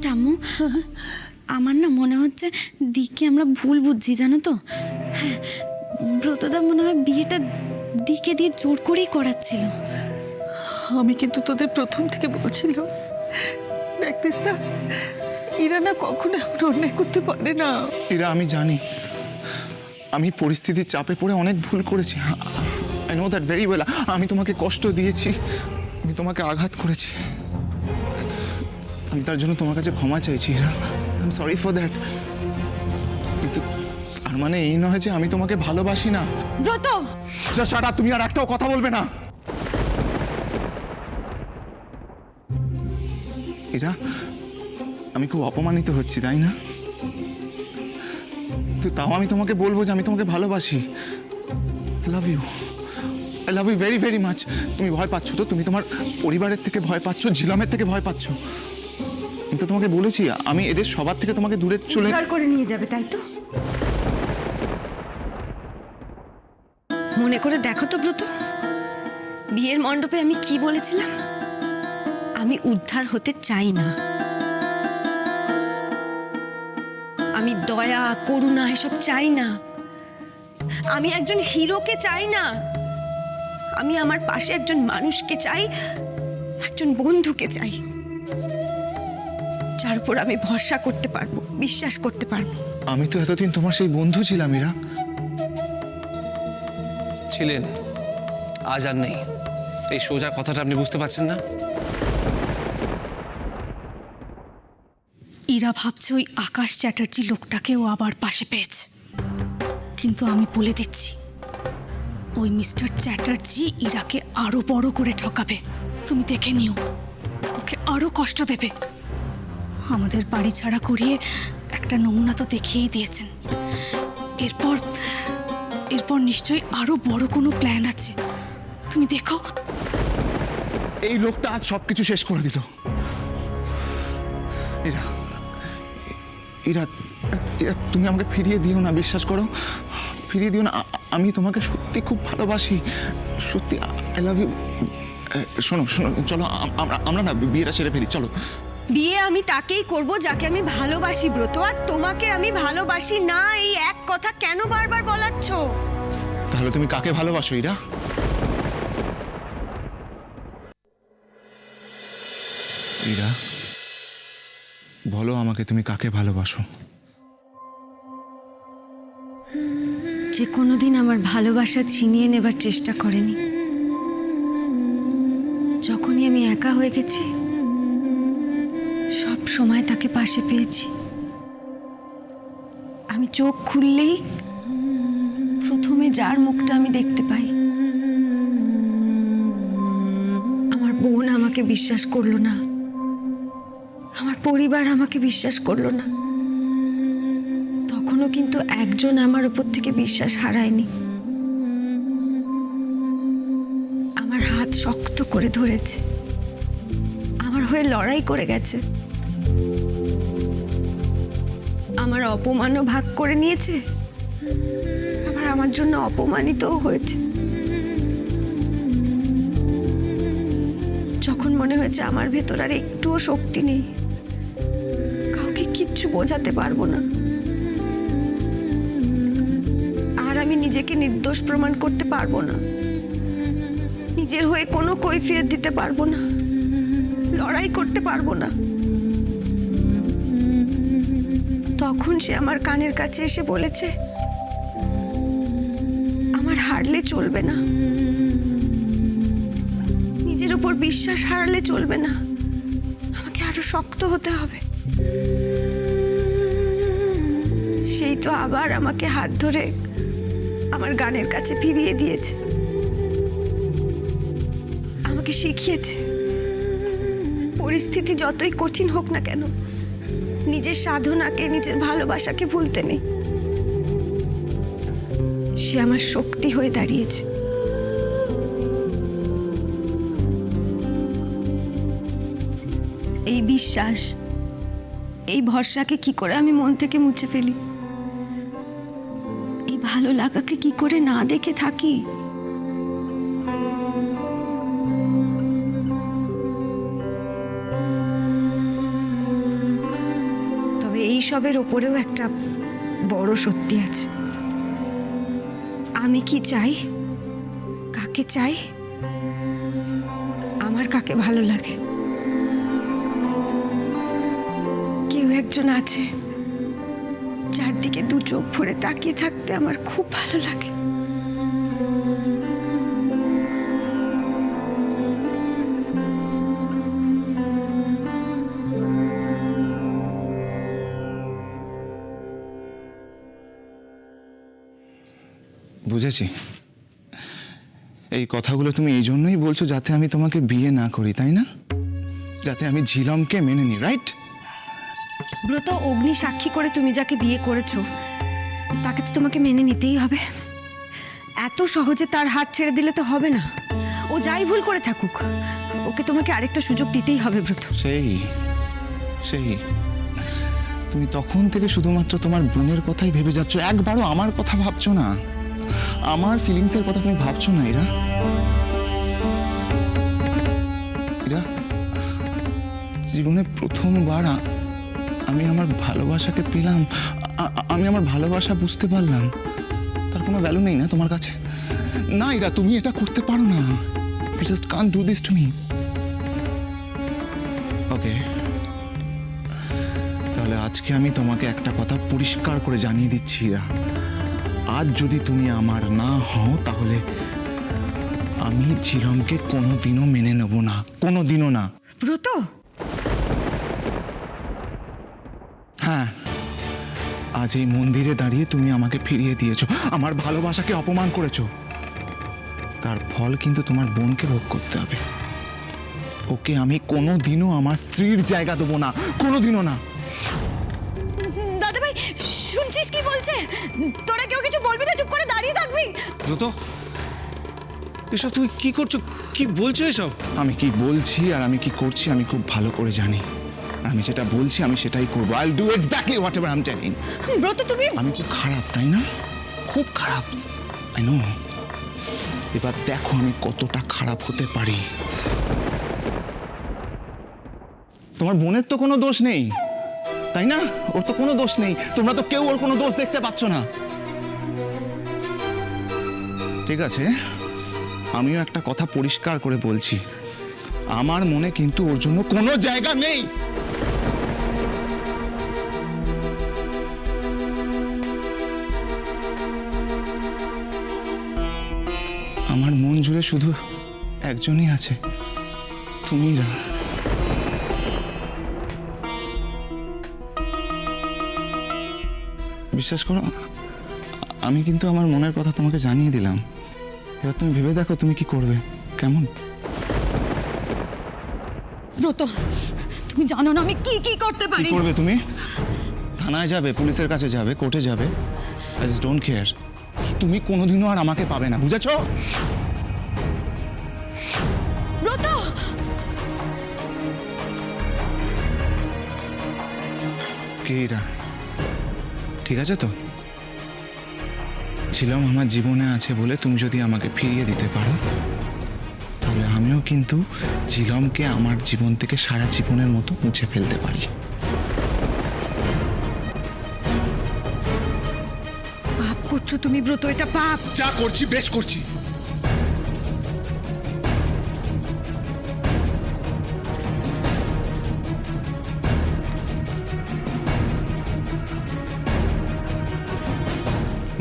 ঠাম্মু, আমার না মনে হচ্ছে দিকে আমরা ভুল বুঝছি, জানো তো। হ্যাঁ, ব্রতদা মনে হয় বিয়েটা দিকে দিয়ে জোর করেই করাচ্ছিল। আমি কিন্তু তোদের প্রথম থেকে বলছিলাম, দেখতিস না, এরা না কখনো এমন অন্যায় করতে পারে না। এরা, আমি জানি আমি পরিস্থিতির চাপে পড়ে অনেক ভুল করেছি। I know that very well. আমি তোমাকে কষ্ট দিয়েছি, আমি তোমাকে আঘাত করেছি, আমি তার জন্য তোমার কাছে ক্ষমা চাইছি। I am sorry for that. কিন্তু তার মানে এই নয় যে আমি তোমাকে ভালোবাসি না। ব্রত, সারা তুমি আর একটাও কথা বলবে না। এরা, আমি খুব অপমানিত হচ্ছি, তাই না? তো তাও আমি তোমাকে বলবো যে আমি তোমাকে ভালোবাসি। I love you, I love you very very much. তুমি ভয় পাচ্ছ তো, তুমি তোমার পরিবারের থেকে ভয় পাচ্ছ, ঝিলামের থেকে ভয় পাচ্ছ। আমি তো তোমাকে বলেছি আমি এদের সবার থেকে তোমাকে দূরে চলে করে নিয়ে যাবে, তাই তো? মনে করে দেখো তো ব্রত, বিয়ের মণ্ডপে আমি কি বলেছিলাম? আমি উদ্ধার হতে চাই না, আমি দয়া করুণা এসব চাই না, আমি একজন হিরোকে চাই না, আমি আমার পাশে একজন মানুষকে চাই, একজন বন্ধুকে চাই, যার উপর আমি ভরসা করতে পারবো, বিশ্বাস করতে পারবো। আমি তো এতদিন তোমার সেই বন্ধু ছিলাম এরা। ছিলেন, আজ আর নেই। এই সোজা কথাটা আপনি বুঝতে পারছেন না? ইরা ভাবছে ওই আকাশ চ্যাটার্জি লোকটাকেও আবার পাশে পেয়েছে, কিন্তু আমি বলে দিচ্ছি, ওই মিস্টার চ্যাটার্জি ইরাকে আরো বড় করে ঠকাবে। তুমি দেখে নিও, ওকে আরো কষ্ট দেবে। আমাদের বাড়ি ছাড়া করিয়ে একটা নমুনা তো দেখিয়েই দিয়েছেন। এরপর এরপর নিশ্চয়ই আরো বড় কোনো প্ল্যান আছে, তুমি দেখো। এই লোকটা আজ সবকিছু শেষ করে দিল। এরা, এরা, এরা, তুমি আমাকে ফিরিয়ে দিও না, বিশ্বাস করো, ফিরিয়ে দিও না। আমি তোমাকে সত্যি খুব ভালোবাসি, সত্যি। I love you. শোনো শোনো, চলো আমরা না বিয়েটা সেরে ফেলি, চলো। বিয়ে আমি তাকেই করব যাকে আমি ভালোবাসি ব্রত, আর তোমাকে আমি ভালোবাসি না, এই এক কথা কেন বারবার বলাচ্ছ? তাহলে তুমি কাকে ভালোবাসো ইরা? ইরা, বলো আমাকে তুমি কাকে ভালোবাসো? যে কোনোদিন আমার ভালোবাসা ছিনিয়ে নেবার চেষ্টা করেনি, যখনই আমি একা হয়ে গেছি সব সময় তাকে পাশে পেয়েছি। আমি চোখ খুললেই প্রথমে যার মুখটা আমি দেখতে পাই। আমার বোন আমাকে বিশ্বাস করলো না, আমার পরিবার আমাকে বিশ্বাস করলো না, তখনও কিন্তু একজন আমার উপর থেকে বিশ্বাস হারায়নি। আমার হাত শক্ত করে ধরেছে, আমার হয়ে লড়াই করে গেছে, আমার অপমানও ভাগ করে নিয়েছে, আবার আমার জন্য অপমানিতও হয়েছে। যখন মনে হয়েছে আমার ভেতর আর একটুও শক্তি নেই, কাউকে কিচ্ছু বোঝাতে পারবো না, আর আমি নিজেকে নির্দোষ প্রমাণ করতে পারবো না, নিজের হয়ে কোনো কৈফিয়ত দিতে পারবো না, লড়াই করতে পারবো না, তখন সে আমার কানের কাছে এসে বলেছে, আমার হারলে চলবে না, নিজের উপর বিশ্বাস হারালে চলবে না, আমাকে আরো শক্ত হতে হবে। সেই তো আবার আমাকে হাত ধরে আমার গানের কাছে ফিরিয়ে দিয়েছে, আমাকে শিখিয়েছে পরিস্থিতি যতই কঠিন হোক না কেন, নিজের সাধনাকে, নিজের ভালোবাসাকে ভুলতে নেই। সে আমার শক্তি হয়ে দাঁড়িয়েছে। এই বিশ্বাস, এই ভরসাকে কি করে আমি মন থেকে মুছে ফেলি? এই ভালো লাগাকে কি করে না দেখে থাকি? এই সবের ওপরেও একটা বড় সত্যি আছে। আমি কি চাই, কাকে চাই, আমার কাকে ভালো লাগে, কেউ একজন আছে যার দিকে দু চোখ ভরে তাকিয়ে থাকতে আমার খুব ভালো লাগে। বুঝেছি, এই কথাগুলো তুমি এই জন্যই বলছো যাতে আমি তোমাকে বিয়ে না করি, তাই না? যাতে আমি ঝিলমকে মেনে নিই, রাইট? ব্রত, অগ্নি সাক্ষী করে তুমি যাকে বিয়ে করেছো তাকে তো তোমাকে মেনে নিতেই হবে। এত সহজে তার হাত ছেড়ে দিলে তো হবে না। ও যাই ভুল করে থাকুক, ওকে তোমাকে আরেকটা সুযোগ দিতেই হবে ব্রত। সেই সেই তুমি তখন থেকে শুধুমাত্র তোমার বোনের কথাই ভেবে যাচ্ছ, একবারও আমার কথা ভাবছো না, আমার ফিলিংসের কথা তুমি ভাবছো না। এরা এরা জীবনে প্রথমবার আমি আমার ভালোবাসাকে পেলাম, আমি আমার ভালোবাসা বুঝতে পারলাম। তার কোনো ভ্যালু নেই না তোমার কাছে? না এরা, তুমি এটা করতে পারো না। You just can't do this to me. ওকে, তাহলে আজকে আমি তোমাকে একটা কথা পরিষ্কার করে জানিয়ে দিচ্ছি, ইরা। আজ যদি তুমি আমার না হও তাহলে আমি ঝিলমকে কোনোদিনও মেনে নেব না, কোনোদিনও না। ব্রত, হ্যাঁ, আজ এই মন্দিরে দাঁড়িয়ে তুমি আমাকে ফিরিয়ে দিয়েছো, আমার ভালোবাসাকে অপমান করেছো। তার ফল কিন্তু তোমার বোনকে ভোগ করতে হবে। ওকে আমি কোনোদিনও আমার স্ত্রীর জায়গা দেবো না, কোনোদিনও না। দাদা ভাই, শুনছিস কি বলছে? তোরা কেউ কিছু বলবি না, চুপ করে দাঁড়িয়ে থাকবি। ব্রত, এসব তুমি কি করছো, কি বলছো এসব? আমি কি বলছি আর আমি কি করছি আমি খুব ভালো করে জানি। আমি যেটা বলছি আমি সেটাই করবো। I'll do exactly whatever I'm telling. ব্রত, তুমি আমি খুব খারাপ, তাই না? খুব খারাপ, I know. এবার দেখো আমি কতটা খারাপ হতে পারি। তোমার বোনের তো কোনো দোষ নেই, তাই না? ওর তো কোনো দোষ নেই, তোমরা তো কেউ ওর কোনো দোষ দেখতে পাচ্ছ না। ঠিক আছে, আমিও একটা কথা পরিষ্কার করে বলছি, আমার মনে কিন্তু ওর জন্য কোনো জায়গা নেই। আমার মন জুড়ে শুধু একজনই আছে, তুমি। বিশ্বাস করো, আমি কিন্তু আমার মনের কথা তোমাকে জানিয়ে দিলাম। এবার তুমি ভেবে দেখো তুমি কি করবে, কেমন? ব্রত, তুমি জানো না আমি কি কি করতে কি পারি। করবে তুমি? থানায় যাবে, পুলিশের কাছে যাবে, কোর্টে যাবে, আই জাস্ট ডোন্ট কেয়ার। তুমি কোনোদিনও আর আমাকে পাবে না, বুঝেছো? ব্রত, কে এরা? ঠিক আছে তো? ছিলাম আমার জীবনে আছে বলে তুমি যদি আমাকে ফিরিয়ে দিতে পারো তাহলে আমিও কিন্তু ঝিলমকে আমার জীবন থেকে সারা জীবনের মতো মুছে ফেলতে পারি। পাপ করছো তুমি ব্রত, এটা পাপ। যা করছি বেশ করছি।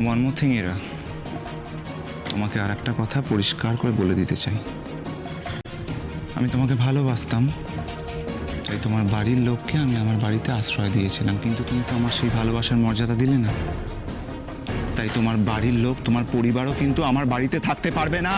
ওয়ান মোর থিং এরা, তোমাকে আর একটা কথা পরিষ্কার করে বলে দিতে চাই। আমি তোমাকে ভালোবাসতাম, তাই তোমার বাড়ির লোককে আমি আমার বাড়িতে আশ্রয় দিয়েছিলাম, কিন্তু তুমি তো আমার সেই ভালোবাসার মর্যাদা দিলে না। তাই তোমার বাড়ির লোক, তোমার পরিবারও কিন্তু আমার বাড়িতে থাকতে পারবে না।